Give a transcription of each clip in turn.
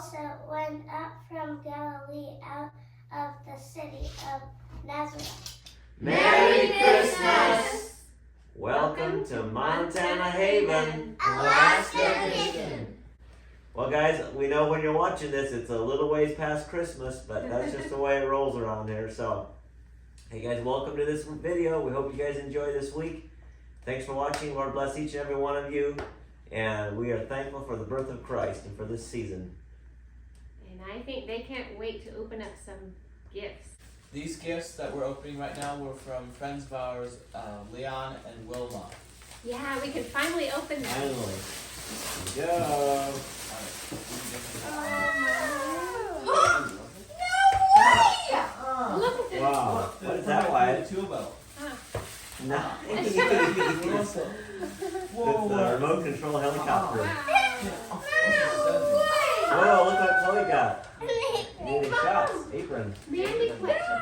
also went up from Galilee out of the city of Nazareth. Merry Christmas! Welcome to Montana Haven, Alaska Edition. Well guys, we know when you're watching this, it's a little ways past Christmas, but that's just the way it rolls around here. So, hey guys, welcome to this video. We hope you guys enjoy this week. Thanks for watching. Lord bless each and every one of you. And we are thankful for the birth of Christ and for this season. And I think they can't wait to open up some gifts. These gifts that we're opening right now were from friends of ours, Leon and Wilma. Yeah, we can finally open them. Finally. Here we go. Look at this. Wow. What is that, Wyatt? Turbo. Nice. Whoa, It's a remote control helicopter. Wow. Whoa, look what Chloe got. Needing shots. Apron. Mandy question.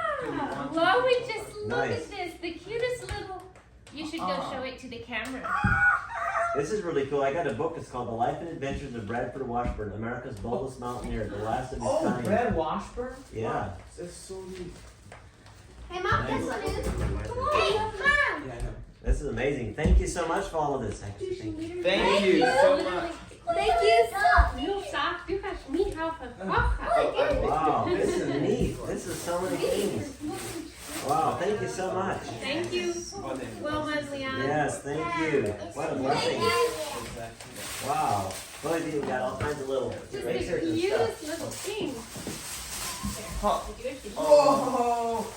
Chloe, just look Nice. at this. The cutest little. You should go show it to the camera. This is really cool. I got a book. It's called The Life and Adventures of Bradford Washburn, America's Boldest Mountaineer, the last of his kind. Brad Washburn? Yeah. Wow, that's so neat. Hey, Mom, this one is. Hey, Mom! Yeah, I know. This is amazing. Thank you so much for all of this. Actually, thank you. Thank you so much. Thank you. No sock. Du kannst mich helfen. Wow, this is neat. This is so many things. Wow, thank you so much. Thank you, Wilma and Leon. Yes, thank you. What a blessing. Wow. Chloe, you got all kinds of little Just the erasers and cutest stuff. little thing. Oh,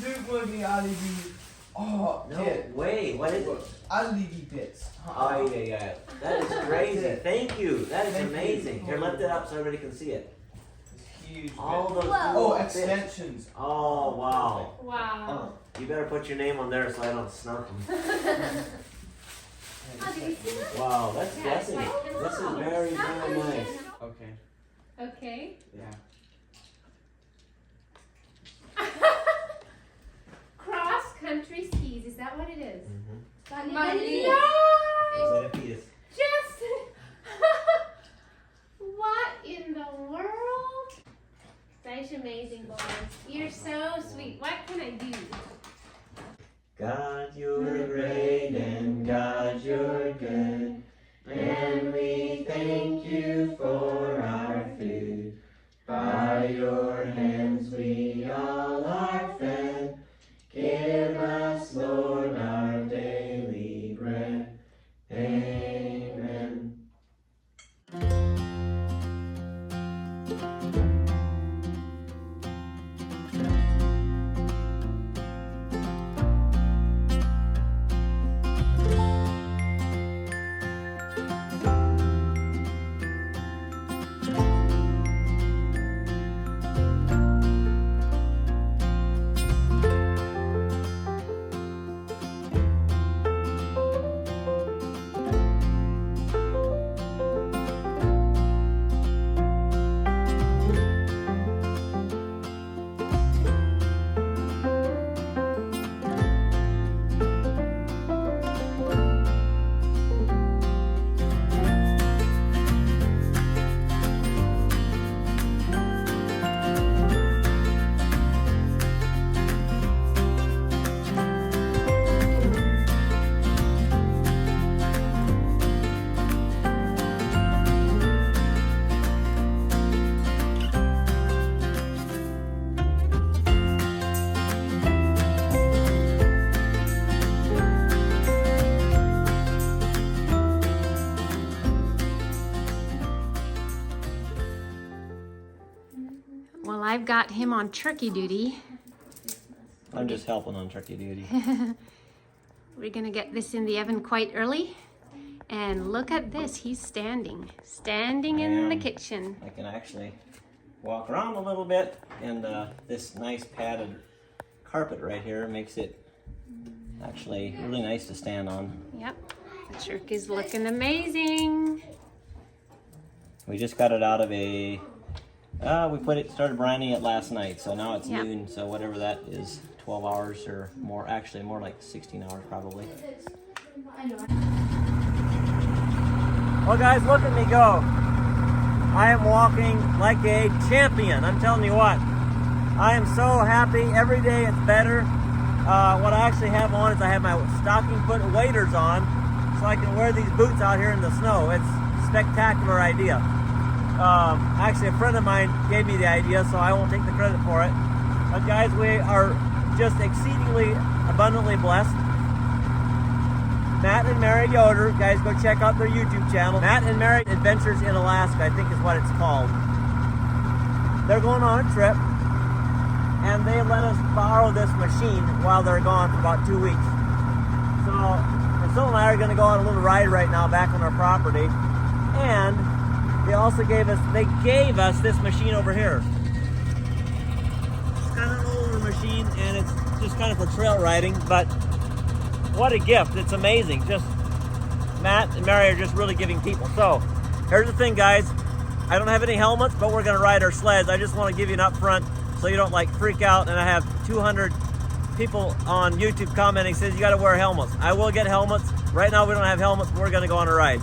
look what the LED. Oh, No kid. way. What is it? LED bits. Oh, yeah. That is crazy. Thank you. That is Thank you. amazing. Here, lift it up so everybody can see it. It's huge. All those Whoa. little Oh, bits. extensions. Oh, wow. Wow. You better put your name on there so I don't snark them. Wow, that's a Yeah, it's blessing. like- This is very, very nice. Okay. Okay. Yeah. Cross country skis. Is that what it is? Mm-hmm. Money. No! Is that a piece? Just what in the world? That's amazing, boys. You're so sweet. What can I do? God, you're great and God, you're good. And we thank you for our food. By your hands we all are fed. Give us, Lord, our daily bread. Amen. Well, I've got him on turkey duty. I'm just helping on turkey duty. We're gonna get this in the oven quite early. And look at this, he's standing in the kitchen. I can actually walk around a little bit, and this nice padded carpet right here makes it actually really nice to stand on. Yep, the turkey's looking amazing. We just got it out of a, started brining it last night, so now it's Yep. noon, so whatever that is, 12 hours or more, actually more like 16 hours probably. Well guys, look at me go. I am walking like a champion. I'm telling you what. I am so happy. Every day it's better. What I actually have on is I have my stocking foot waders on so I can wear these boots out here in the snow. It's a spectacular idea. Actually, a friend of mine gave me the idea, so I won't take the credit for it. But guys, we are just exceedingly abundantly blessed. Matt and Mary Yoder, guys, go check out their YouTube channel. Matt and Mary Adventures in Alaska, I think is what it's called. They're going on a trip, and they let us borrow this machine while they're gone for about 2 weeks. So, Priscilla and I are going to go on a little ride right now back on our property, and they also gave us this machine over here. It's kind of an older machine, and it's just kind of for trail riding, but what a gift. It's amazing. Just Matt and Mary are just really giving people. So here's the thing, guys. I don't have any helmets, but we're going to ride our sleds. I just want to give you an upfront so you don't like freak out. And I have 200 people on YouTube commenting says you got to wear helmets. I will get helmets. Right now we don't have helmets, but we're going to go on a ride.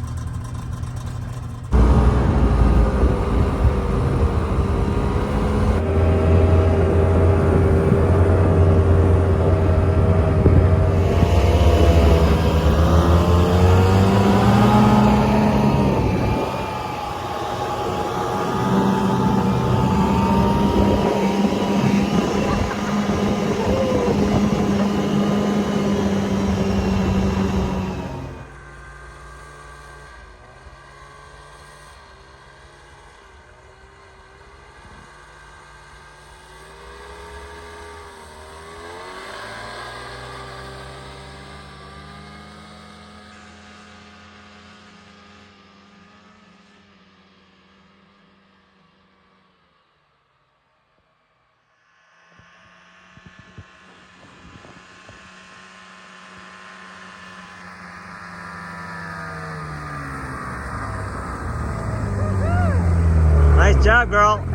Nice job, girl.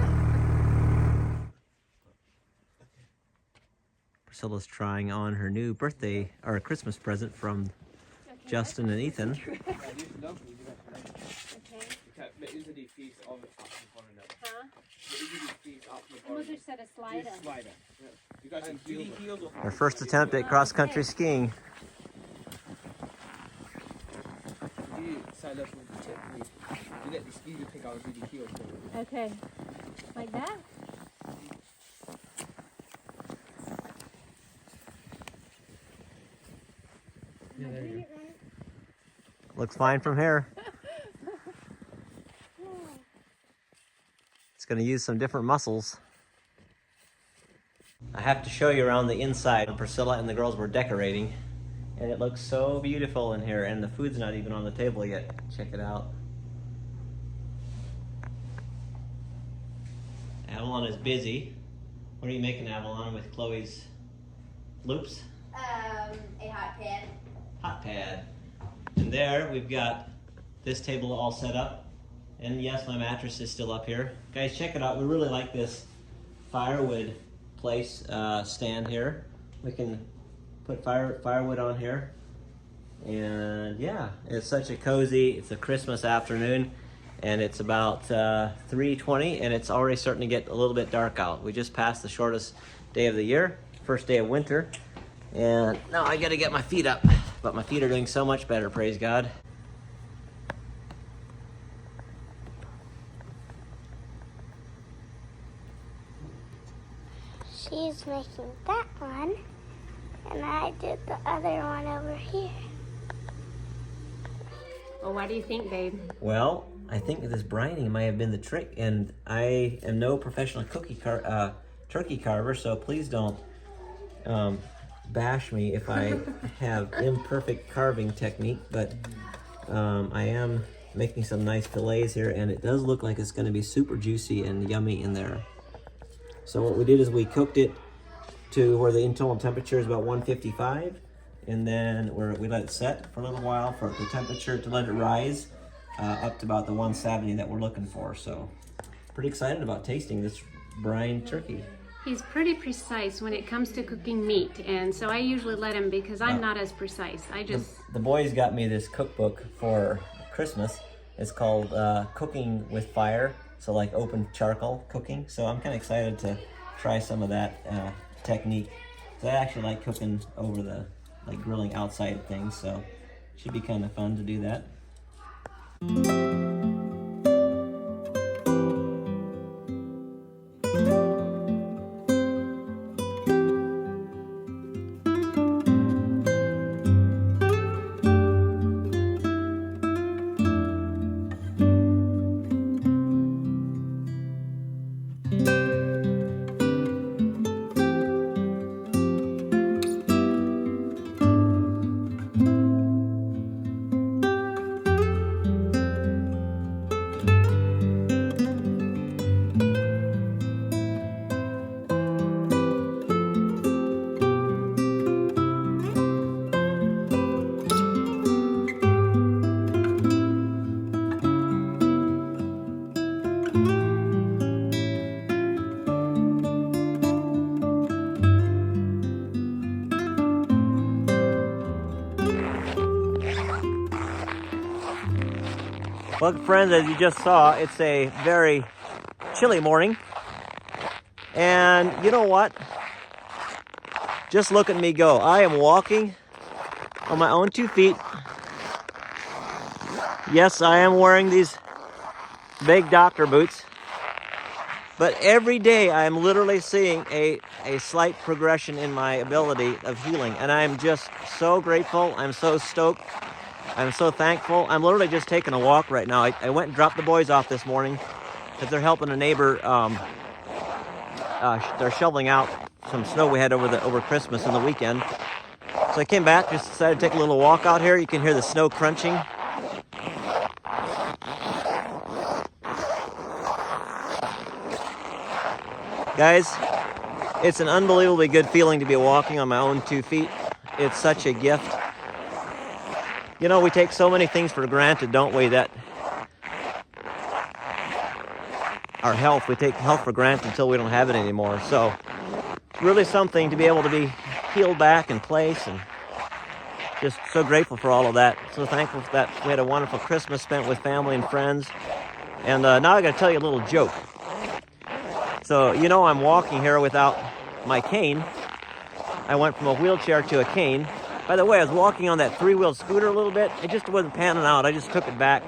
Priscilla's trying on her new birthday or Christmas present from Justin and Ethan. Her first attempt at cross-country skiing. Okay, like that? Yeah, there you go. Looks fine from here. It's going to use some different muscles. I have to show you around the inside. Priscilla and the girls were decorating, and it looks so beautiful in here, and the food's not even on the table yet. Check it out. Avalon is busy. What are you making, Avalon, with Chloe's loops? A hot pad. Hot pad. And there we've got this table all set up. And yes, my mattress is still up here. Guys, check it out. We really like this firewood place stand here. We can put firewood on here. And yeah, it's such a cozy, it's a Christmas afternoon. And it's about 3:20, and it's already starting to get a little bit dark out. We just passed the shortest day of the year, first day of winter, and now I gotta get my feet up. But my feet are doing so much better, praise God. She's making that one, and I did the other one over here. Well, what do you think, babe? Well, I think this brining might have been the trick, and I am no professional turkey carver, so please don't bash me if I have imperfect carving technique, but I am making some nice fillets here, and it does look like it's going to be super juicy and yummy in there. So what we did is we cooked it to where the internal temperature is about 155, and then we let it set for a little while for the temperature to let it rise up to about the 170 that we're looking for. So pretty excited about tasting this brine turkey. He's pretty precise when it comes to cooking meat, and so I usually let him because I'm not as precise. The boys got me this cookbook for Christmas, It's called cooking with fire, so like open charcoal cooking. So I'm kind of excited to try some of that technique. So I actually like cooking over the, like grilling outside things, so it should be kind of fun to do that. Well, friends, as you just saw, it's a very chilly morning. And you know what? Just look at me go. I am walking on my own 2 feet. Yes, I am wearing these big doctor boots. But every day I am literally seeing a slight progression in my ability of healing. And I am just so grateful. I'm so stoked. I'm so thankful. I'm literally just taking a walk right now. I went and dropped the boys off this morning because they're helping a neighbor. They're shoveling out some snow we had over Christmas and the weekend. So I came back, just decided to take a little walk out here. You can hear the snow crunching. Guys, it's an unbelievably good feeling to be walking on my own 2 feet. It's such a gift. You know, we take so many things for granted, don't we? That our health, we take health for granted until we don't have it anymore. So, really something to be able to be healed back in place, and just so grateful for all of that. So thankful for that. We had a wonderful Christmas spent with family and friends. And now I got to tell you a little joke. So, you know, I'm walking here without my cane. I went from a wheelchair to a cane. By the way, I was walking on that 3-wheeled scooter a little bit. It just wasn't panning out. I just took it back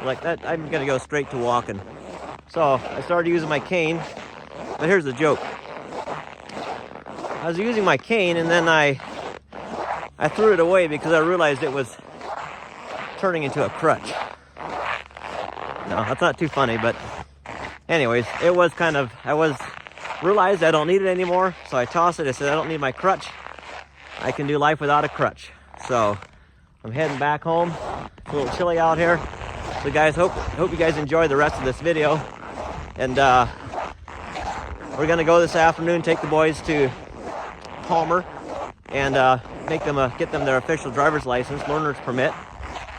like that. I'm going to go straight to walking. So I started using my cane. But here's the joke. I was using my cane, and then I threw it away because I realized it was turning into a crutch. No, that's not too funny, but anyways, it was kind of, realized I don't need it anymore, so I tossed it. I said, I don't need my crutch. I can do life without a crutch. So I'm heading back home. It's a little chilly out here. So guys, hope you guys enjoy the rest of this video. And we're gonna go this afternoon, take the boys to Palmer and get them their official driver's license, learner's permit.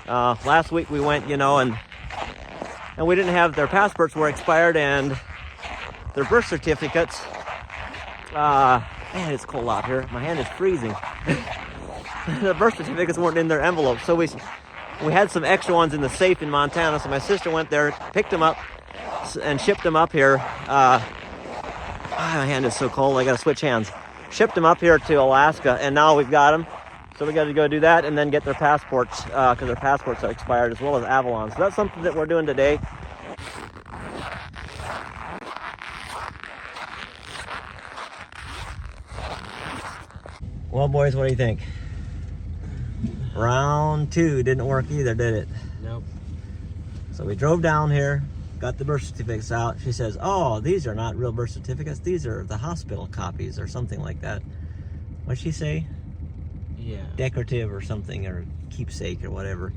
Last week we went, you know, and we didn't have, their passports were expired and their birth certificates. Man, it's cold out here. My hand is freezing. The birth certificates weren't in their envelope, so we had some extra ones in the safe in Montana. So my sister went there, picked them up, and shipped them up here. My hand is so cold. I got to switch hands. Shipped them up here to Alaska, and now we've got them. So we got to go do that and then get their passports because their passports are expired, as well as Avalon. So that's something that we're doing today. Well, boys, what do you think? Round 2 didn't work either, did it? Nope. So we drove down here, got the birth certificates out. She says, oh, these are not real birth certificates. These are the hospital copies or something like that. What'd she say? Yeah. Decorative or something, or keepsake or whatever.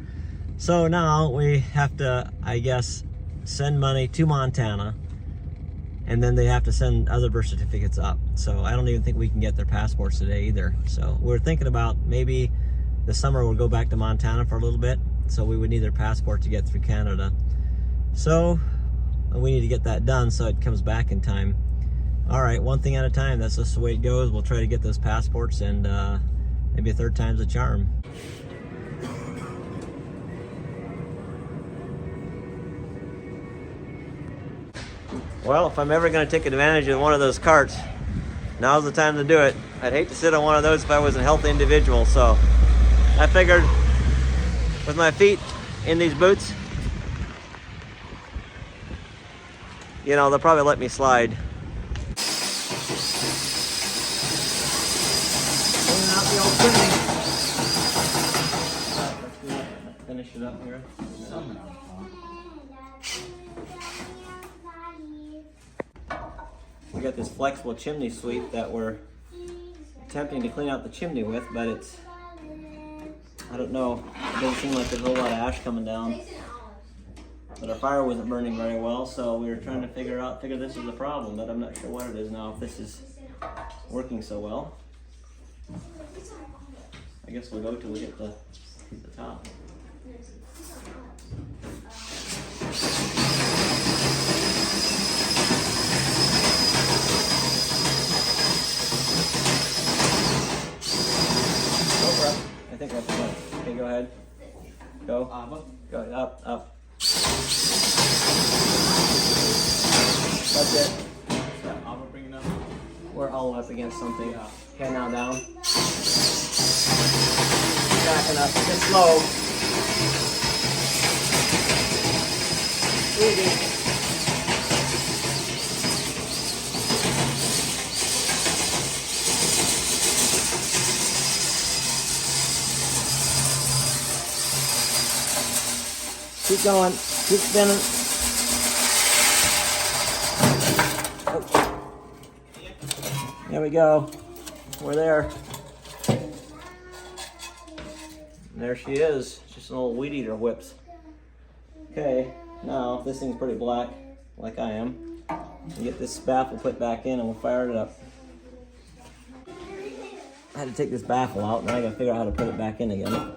So now we have to, I guess, send money to Montana, and then they have to send other birth certificates up. So I don't even think we can get their passports today either. So we're thinking about maybe this summer we'll go back to Montana for a little bit. So we would need their passport to get through Canada. So we need to get that done so it comes back in time. All right, one thing at a time. That's just the way it goes. We'll try to get those passports, and maybe a third time's a charm. Well, if I'm ever going to take advantage of one of those carts, now's the time to do it. I'd hate to sit on one of those if I was a healthy individual, so I figured with my feet in these boots, you know, they'll probably let me slide. Pulling out the old chimney. Let's finish it up here. We got this flexible chimney sweep that we're attempting to clean out the chimney with, but it's, I don't know, it doesn't seem like there's a whole lot of ash coming down. But our fire wasn't burning very well, so we were trying to figure this is the problem, but I'm not sure what it is now, if this is working so well. I guess we'll go till we get the top. I think that's good. Okay, go ahead. Go. Go up, up. That's it. Yeah, I'm gonna bring it up. We're all up against something. Yeah. Okay, now down. Backing up. Get slow. Easy. Keep going. Keep spinning. Oh. There we go. We're there. There she is. Just an old weed eater whips. Okay, now this thing's pretty black, like I am. We'll get this baffle put back in and we'll fire it up. I had to take this baffle out, now I gotta figure out how to put it back in again.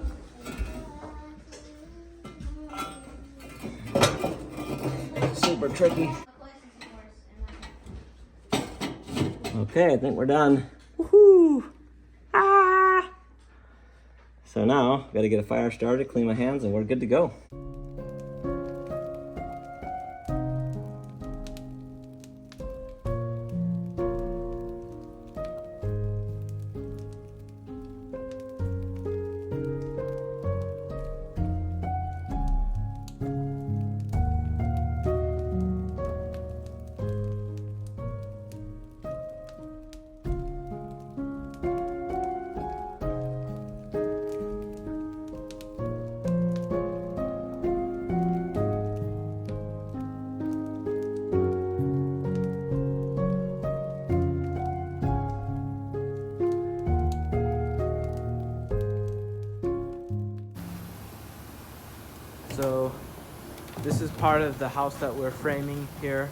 Super tricky. Okay, I think we're done. Woohoo! Ah! So now, gotta get a fire started, clean my hands, and we're good to go. So this is part of the house that we're framing here.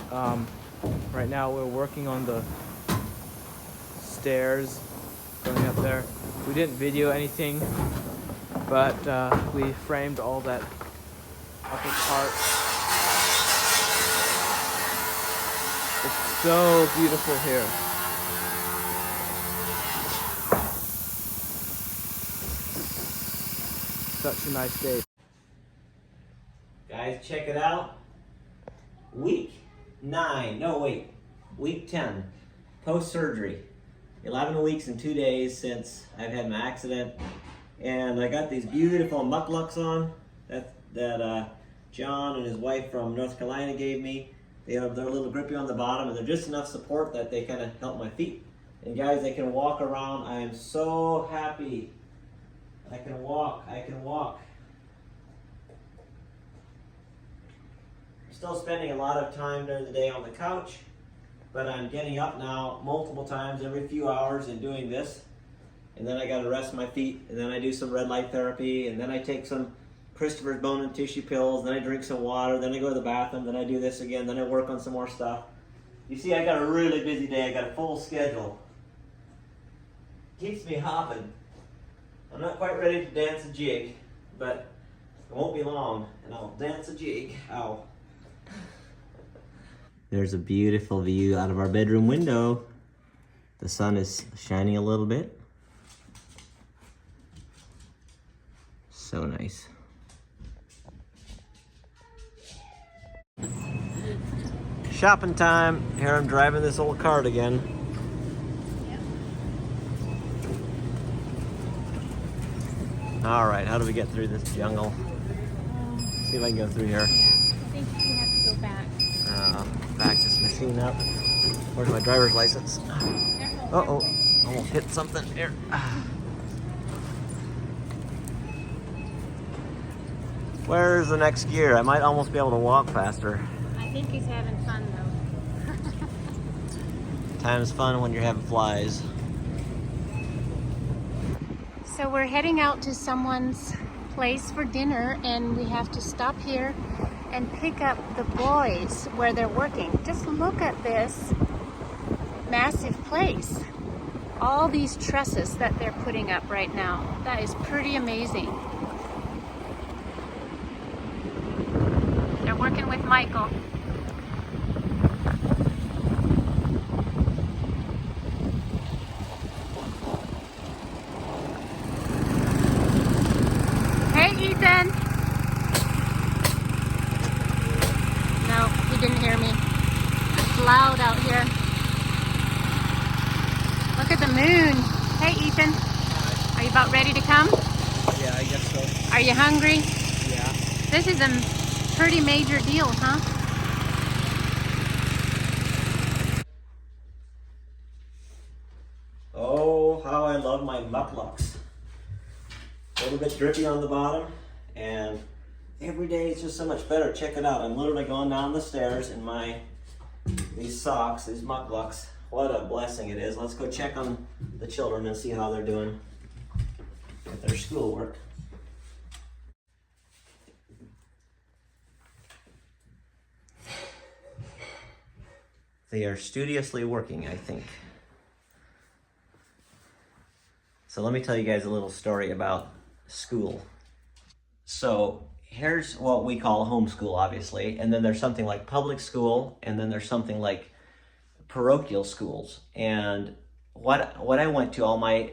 Right now we're working on the stairs going up there. We didn't video anything, but we framed all that upper part. It's so beautiful here. Such a nice day. Guys, check it out. Week 10, post-surgery. 11 weeks and 2 days since I've had my accident. And I got these beautiful mucklucks on that John and his wife from North Carolina gave me. They're a little grippy on the bottom, and they're just enough support that they kind of help my feet. And guys, they can walk around. I am so happy. I can walk. Still spending a lot of time during the day on the couch, but I'm getting up now multiple times every few hours and doing this. And then I gotta rest my feet, and then I do some red light therapy, and then I take some Christopher's bone and tissue pills, then I drink some water, then I go to the bathroom, then I do this again, then I work on some more stuff. You see, I got a really busy day. I got a full schedule. Keeps me hopping. I'm not quite ready to dance a jig, but it won't be long, and I'll dance a jig. Ow. There's a beautiful view out of our bedroom window. The sun is shining a little bit. So nice. shopping time. Here I'm driving this old cart again. All right, how do we get through this jungle? See if I can go through here. Yeah, I think you have to go back. Back this machine up. Where's my driver's license? Uh-oh, almost hit something here. Where's the next gear? I might almost be able to walk faster. I think he's having fun though. Time's fun when you're having flies. So we're heading out to someone's place for dinner, and we have to stop here and pick up the boys where they're working. Just look at this massive place. All these trusses that they're putting up right now. That is pretty amazing. They're working with Michael. Hey, Ethan. No, he didn't hear me. It's loud out here. Look at the moon. Hey, Ethan. Are you about ready to come? Yeah, I guess so. Are you hungry? Yeah. This is a pretty major deal, huh? Oh, how I love my mucklucks. A little bit drippy on the bottom, and every day it's just so much better. Check it out. I'm literally going down the stairs in these socks, these mucklucks. What a blessing it is. Let's go check on the children and see how they're doing with their schoolwork. They are studiously working, I think. So let me tell you guys a little story about school. So here's what we call homeschool, obviously, and then there's something like public school, and then there's something like parochial schools. And what I went to all my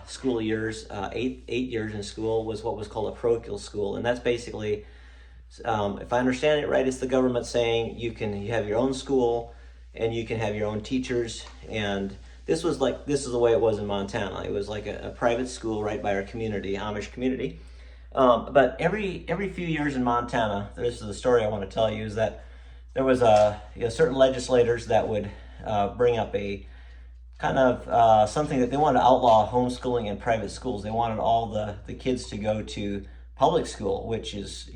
school years, eight years in school, was what was called a parochial school, and that's basically, if I understand it right, it's the government saying you have your own school and you can have your own teachers. And this is the way it was in Montana. It was like a private school right by our community, Amish community. But every few years in Montana, this is the story I want to tell you, is that there was certain legislators that would bring up a kind of something that they wanted to outlaw homeschooling in private schools. They wanted all the kids to go to public school, which is,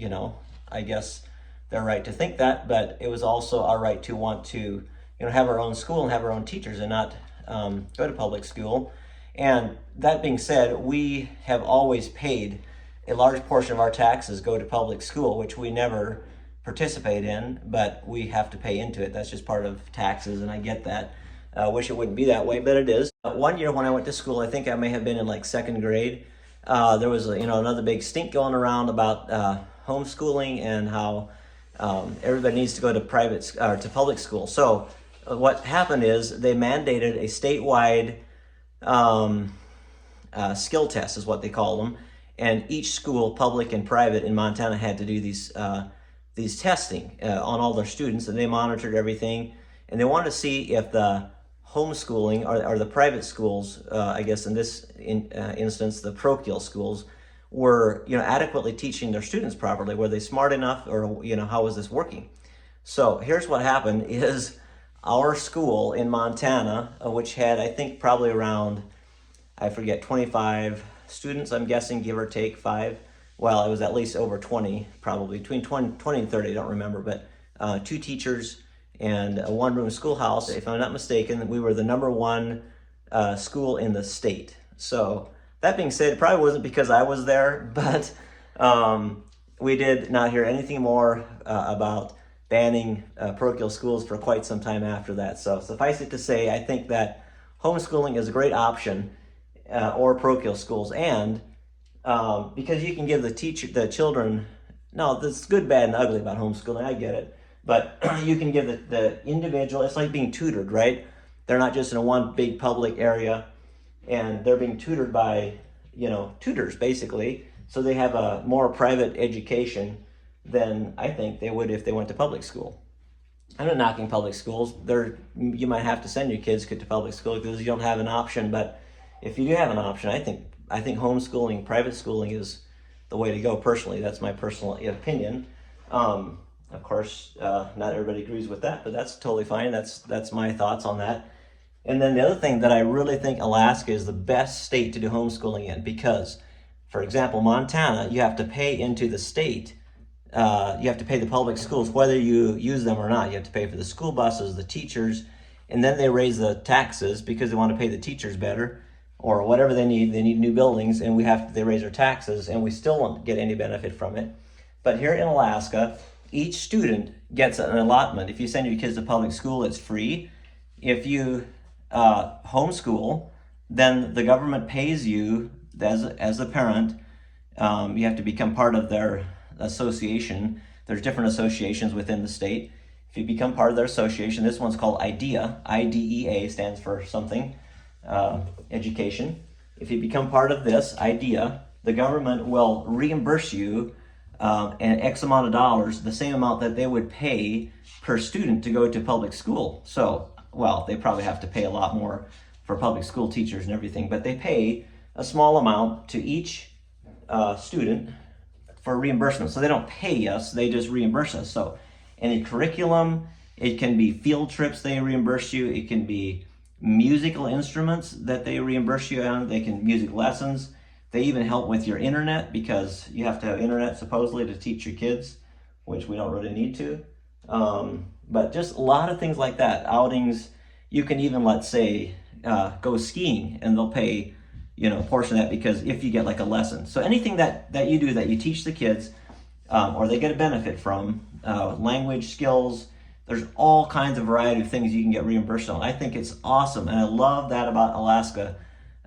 I guess their right to think that, but it was also our right to want to, have our own school and have our own teachers and not go to public school. And that being said, we have always paid a large portion of our taxes go to public school, which we never participate in, but we have to pay into it. That's just part of taxes, and I get that. I wish it wouldn't be that way, but it is. One year when I went to school, I think I may have been in like second grade, there was another big stink going around about homeschooling and how everybody needs to go to to public school. So what happened is they mandated a statewide skill test, is what they call them, and each school, public and private in Montana, had to do these testing on all their students, and they monitored everything, and they wanted to see if the homeschooling or the private schools, I guess in this instance, the parochial schools, were adequately teaching their students properly. Were they smart enough, or how was this working? So here's what happened: is our school in Montana, which had, I think, probably around, I forget, 25 students, I'm guessing, give or take 5. Well, it was at least over 20, probably between 20 and 30, I don't remember, but 2 teachers and a one-room schoolhouse. If I'm not mistaken, we were the #1 school in the state. So that being said, it probably wasn't because I was there, but we did not hear anything more about banning parochial schools for quite some time after that. So suffice it to say, I think that homeschooling is a great option, or parochial schools, and because you can give the children, no, there's good, bad, and ugly about homeschooling, I get it, but you can give the individual, it's like being tutored, right? They're not just in one big public area, and they're being tutored by, tutors, basically, so they have a more private education than I think they would if they went to public school. I'm not knocking public schools. You might have to send your kids to public school because you don't have an option. But if you do have an option, I think homeschooling, private schooling is the way to go. Personally, that's my personal opinion. Of course, not everybody agrees with that, but that's totally fine. That's my thoughts on that. And then the other thing that I really think Alaska is the best state to do homeschooling in, because, for example, Montana, you have to pay into the state. You have to pay the public schools, whether you use them or not. You have to pay for the school buses, the teachers, and then they raise the taxes because they want to pay the teachers better or whatever they need. They need new buildings, and they raise our taxes, and we still won't get any benefit from it. But here in Alaska, each student gets an allotment. If you send your kids to public school, it's free. If you homeschool, then the government pays you as a parent. You have to become part of their association. There's different associations within the state. If you become part of their association, this one's called IDEA. IDEA stands for something, education. If you become part of this IDEA, the government will reimburse you an X amount of dollars, the same amount that they would pay per student to go to public school. So, well, they probably have to pay a lot more for public school teachers and everything, but they pay a small amount to each student for reimbursement. So they don't pay us, they just reimburse us. So any curriculum, it can be field trips they reimburse you, it can be musical instruments that they reimburse you on, they can music lessons. They even help with your internet because you have to have internet supposedly to teach your kids, which we don't really need to. But just a lot of things like that, outings. You can even, let's say, go skiing and they'll pay a portion of that because if you get like a lesson. So anything that you do that you teach the kids or they get a benefit from, language skills, there's all kinds of variety of things you can get reimbursed on. I think it's awesome, and I love that about Alaska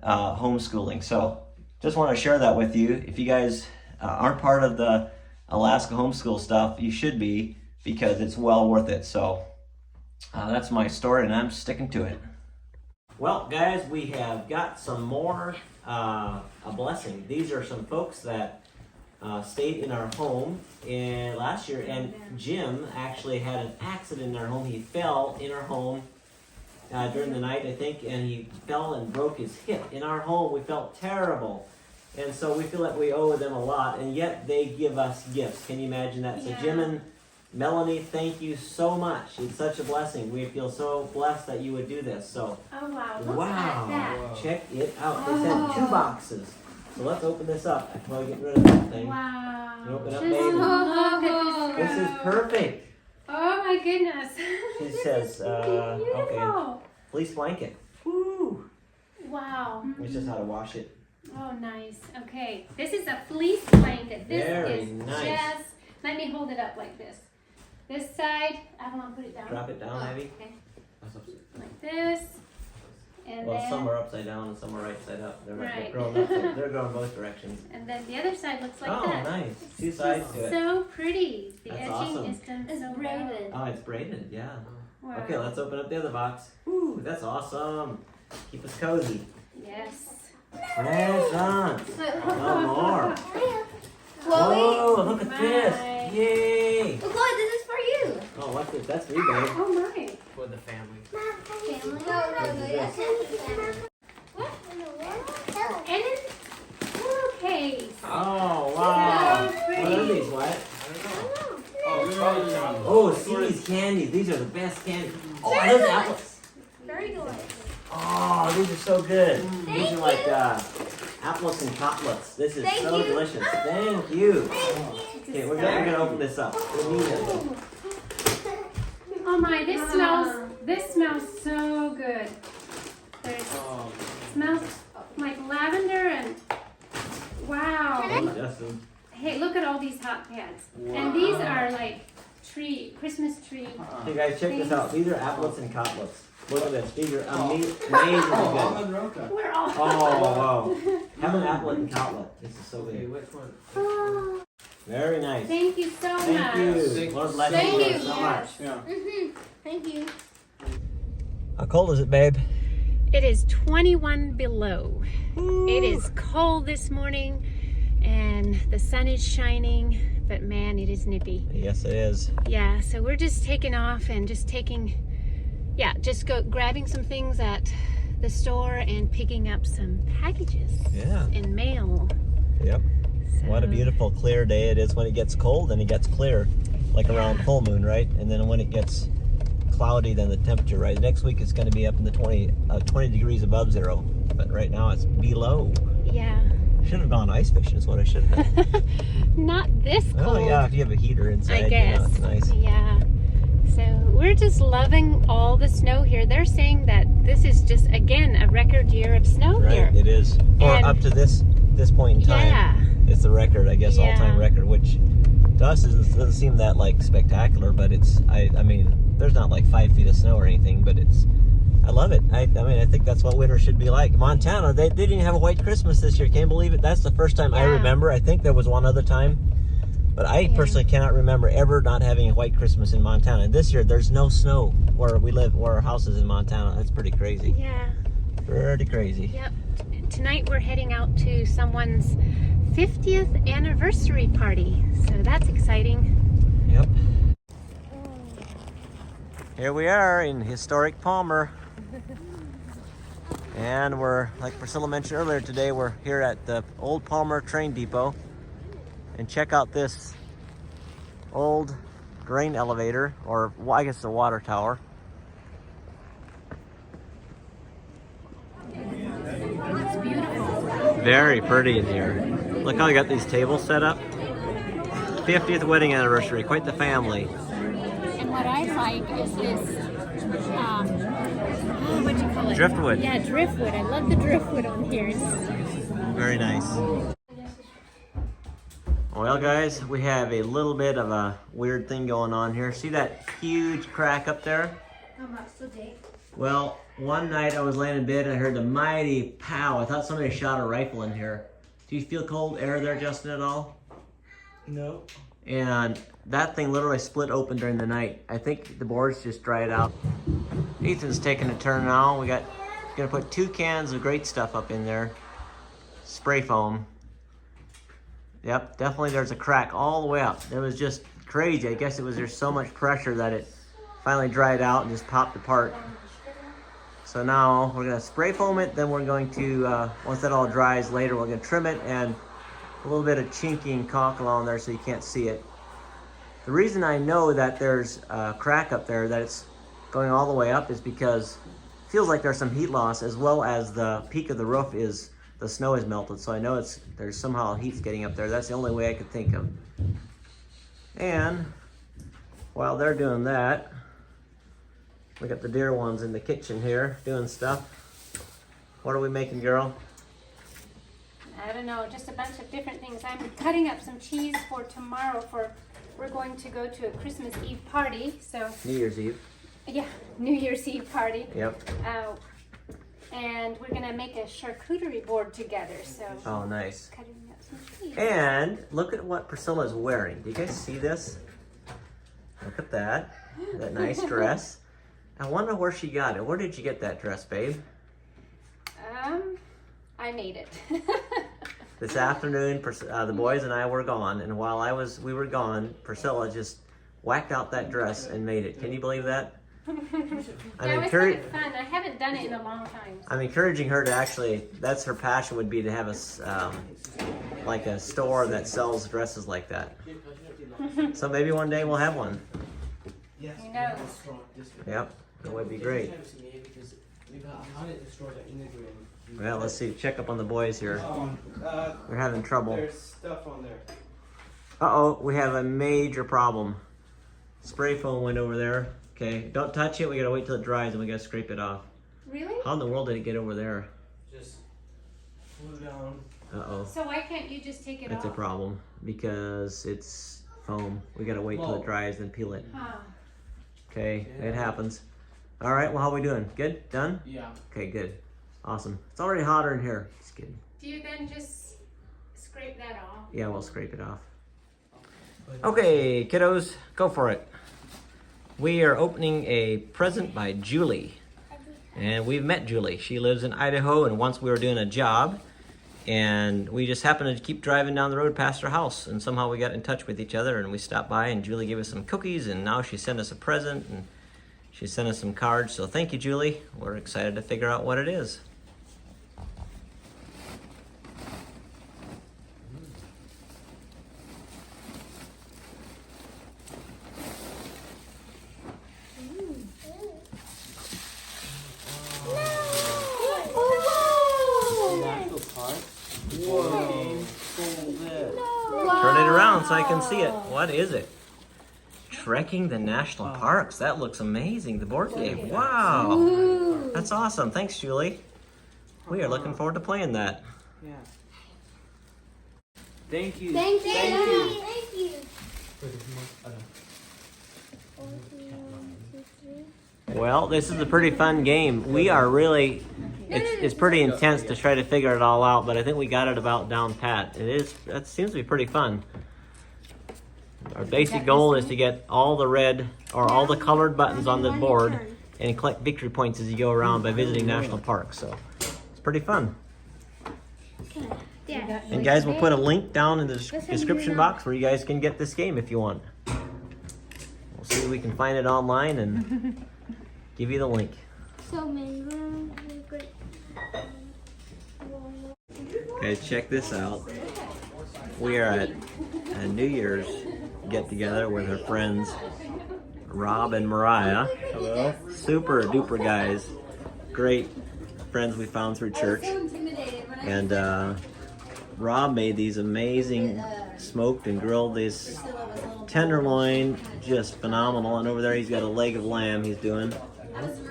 homeschooling. So just want to share that with you. If you guys aren't part of the Alaska homeschool stuff, you should be, because it's well worth it. So that's my story, and I'm sticking to it. Well, guys, we have got some more, a blessing. These are some folks that stayed in our home last year, and Jim actually had an accident in our home. He fell in our home during the night, I think, and he fell and broke his hip in our home. We felt terrible, and so we feel like we owe them a lot, and yet they give us gifts. Can you imagine that? So Jim and Melanie, thank you so much. It's such a blessing. We feel so blessed that you would do this. So, Oh wow! Look wow, at that. check it out. They sent 2 boxes. So let's open this up. I can probably get rid of that thing. Wow. You open up, Just baby. look at this. This is perfect. Oh my goodness. She says, okay, Beautiful. fleece blanket. Woo! Wow. It's just how to wash it. Oh, nice. Okay, this is a fleece blanket. This Very is nice. just. Let me hold it up like this. This side, I want to put it down. Drop it down, maybe. Okay. Like this, and Well, then. some are upside down and some are right side up. They're Right. growing upside. They're growing both directions. And then the other side looks like Oh, that. nice. 2 It's sides just to it. so pretty. The That's edging awesome. is done It's so braided. Oh, it's braided. Yeah. well. Wow. Okay, let's open up the other box. Woo, that's awesome. Keep us cozy. Yes. Presents. No more. Chloe? Whoa, look at My. this. Yay. Well, Chloe, this is for you. Oh, what's this? That's me, babe. Oh my. For the family. Family? No, that's What in the world? And then pillowcase. Oh, wow. So pretty. What are these? What? Oh, see these candies. These are the best candies. Oh, are those apples? Very good. Oh, these are so good. These Thank are like you. apples and chocolates. This is Thank so you. delicious. Thank you. Thank you. Okay, we're gonna open this up. We need it. Oh my, this smells so good. There's smells like lavender and wow. Oh, Justin. Hey, look at all these hot pads. And these are like Christmas tree. Hey guys, check this out. These are applets and cotlets. Look at this. These are amazingly good. We're all. Oh, wow. Have an applet and cotlet. This is so Okay, good. which one? Oh, Very nice. thank you so much. Thank you. Lord bless Thank you you. so much. Thank you. How cold is it, babe? It is 21 below. It is cold this morning and the sun is shining, but man, it is nippy. Yes, it is. Yeah, so we're just taking off and just grabbing some things at the store and picking up some packages. Yeah. And mail. Yep. So, What a beautiful clear day it is when it gets cold and it gets clear, like around full moon, right? And then when it gets cloudy, then the temperature, right? Next week it's going to be up in the 20 degrees above zero, but right now it's below. Yeah. Should have gone ice fishing is what I should have done. Not this cold. Oh yeah, if you have a heater inside, I guess. You know, it's nice. Yeah. So we're just loving all the snow here. They're saying that this is just, again, a record year of snow Right, here. it is. Or And- up to this point in time. Yeah. It's the record, I guess, Yeah. all-time record, which to us doesn't seem that like spectacular, but it's, I mean, there's not like 5 feet of snow or anything, but I love it. I mean, I think that's what winter should be like. Montana, they didn't even have a white Christmas this year. Can't believe it. That's the first time I Yeah. remember. I think there was one other time, but I personally cannot remember ever not having a white Christmas in Montana. And this year, there's no snow where we live, where our house is in Montana. That's pretty crazy. Yeah. Pretty crazy. Yep. Tonight we're heading out to someone's 50th anniversary party. So that's exciting. Yep. Here we are in historic Palmer. And we're, like Priscilla mentioned earlier today, we're here at the old Palmer train depot. And check out this old grain elevator, or I guess the water tower. It's beautiful. Very pretty in here. Look how they got these tables set up. 50th wedding anniversary, quite the family. And what I like is this, what do you call it? Driftwood. Yeah, driftwood. I love the driftwood on here. It's Very nice. Well, guys, we have a little bit of a weird thing going on here. See that huge crack up there? Well, one night I was laying in bed and I heard a mighty pow. I thought somebody shot a rifle in here. Do you feel cold air there, Justin, at all? No. And that thing literally split open during the night. I think the boards just dried out. Ethan's taking a turn now. Gonna put 2 cans of great stuff up in there. Spray foam. Yep, definitely there's a crack all the way up. It was just crazy. I guess there's so much pressure that it finally dried out and just popped apart. So now we're gonna spray foam it, then we're going to, once that all dries later, we're gonna trim it and a little bit of chinking caulk along there so you can't see it. The reason I know that there's a crack up there, that it's going all the way up, is because it feels like there's some heat loss, as well as the peak of the roof is, the snow is melted. So I know there's somehow heat's getting up there. That's the only way I could think of. And while they're doing that, we got the dear ones in the kitchen here doing stuff. What are we making, girl? I don't know, just a bunch of different things. I'm cutting up some cheese for tomorrow we're going to go to a Christmas Eve party, so. New Year's Eve. Yeah, New Year's Eve party. Yep. And we're gonna make a charcuterie board together, so. Oh, nice. Cutting up some cheese. And look at what Priscilla's wearing. Do you guys see this? Look at that. That nice dress. I wonder where she got it. Where did you get that dress, babe? I made it. This afternoon, the boys and I were gone, and while we were gone, Priscilla just whacked out that dress and made it. Can you believe that? Yeah, it was kind of fun. I haven't done it in a long time. I'm encouraging her to actually, that's her passion, would be to have like a store that sells dresses like that. So maybe one day we'll have one. Who knows? Yep, that would be great. Well, let's see, check up on the boys here. We're having trouble. There's stuff on there. Uh-oh, we have a major problem. Spray foam went over there. Okay, don't touch it. We gotta wait till it dries and we gotta scrape it off. Really? How in the world did it get over there? Just flew down. Uh-oh. So why can't you just take it That's off? a problem because it's foam. We gotta wait till it dries then peel it. Huh. Okay, it happens. All right, well, how we doing? Good? Done? Yeah. Okay, good. Awesome. It's already hotter in here. Just kidding. Do you then just scrape that off? Yeah, we'll scrape it off. Okay, kiddos, go for it. We are opening a present by Julie. And we've met Julie. She lives in Idaho, and once we were doing a job And we just happened to keep driving down the road past her house, and somehow we got in touch with each other, and we stopped by, and Julie gave us some cookies, and now she sent us a present, and she sent us some cards. So thank you, Julie. We're excited to figure out what it is. Whoa. Turn it around so I can see it. What is it? Trekking the national parks. That looks amazing. The board game. Wow. That's awesome. Thanks, Julie. We are looking forward to playing that. Yeah. Thank you. Thank you. Thank you. Well, this is a pretty fun game. We are really, it's pretty intense to try to figure it all out, but I think we got it about down pat. That seems to be pretty fun. Our basic goal is to get all the red or all the colored buttons on the board and collect victory points as you go around by visiting national parks. So it's pretty fun. Yeah. And guys, we'll put a link down in the description box where you guys can get this game if you want. We'll see if we can find it online and give you the link. So many rooms. Guys, check this out. We are at a New Year's get-together with her friends, Rob and Mariah. Hello. Super duper guys. Great friends we found through church. And Rob made these amazing smoked and grilled this tenderloin, just phenomenal. And over there he's got a leg of lamb he's doing.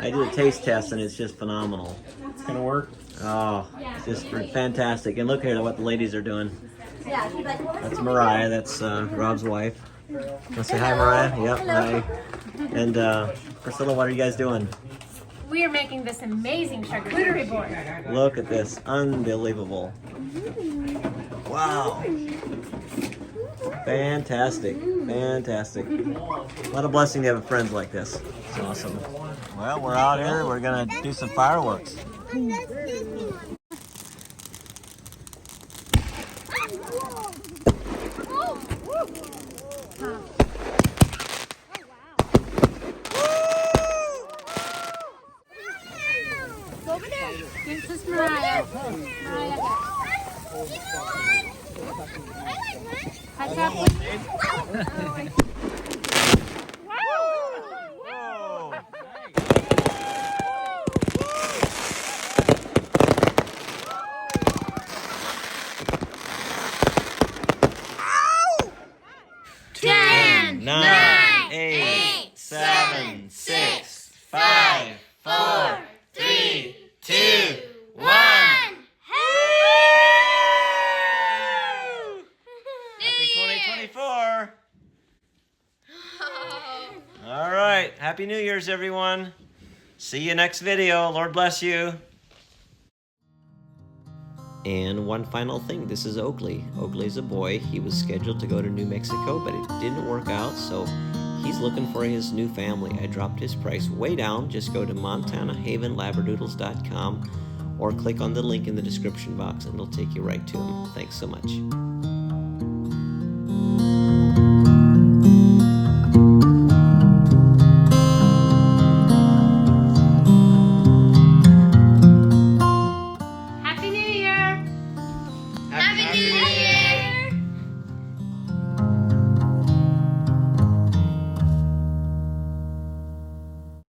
I did a taste test and it's just phenomenal. It's gonna work. Oh, it's just fantastic. And look here at what the ladies are doing. That's Mariah, that's Rob's wife. Let's say hi, Mariah. Yep, hi. And Priscilla, what are you guys doing? We are making this amazing charcuterie board. Look at this, unbelievable. Wow. Fantastic, fantastic. What a blessing to have friends like this. It's awesome. Well, we're out here, we're gonna do some fireworks. This is Mariah. Mariah got hot chocolate. Ten, 9, 8, 7, 6, 5, 4, 3, 2, 1. Happy 2024. All right. Happy New Year's, everyone. See you next video. Lord bless you. And one final thing, this is Oakley. Oakley's a boy. He was scheduled to go to New Mexico, but it didn't work out, so he's looking for his new family. I dropped his price way down. Just go to MontanaHavenLabradoodles.com or click on the link in the description box and it'll take you right to him. Thanks so much.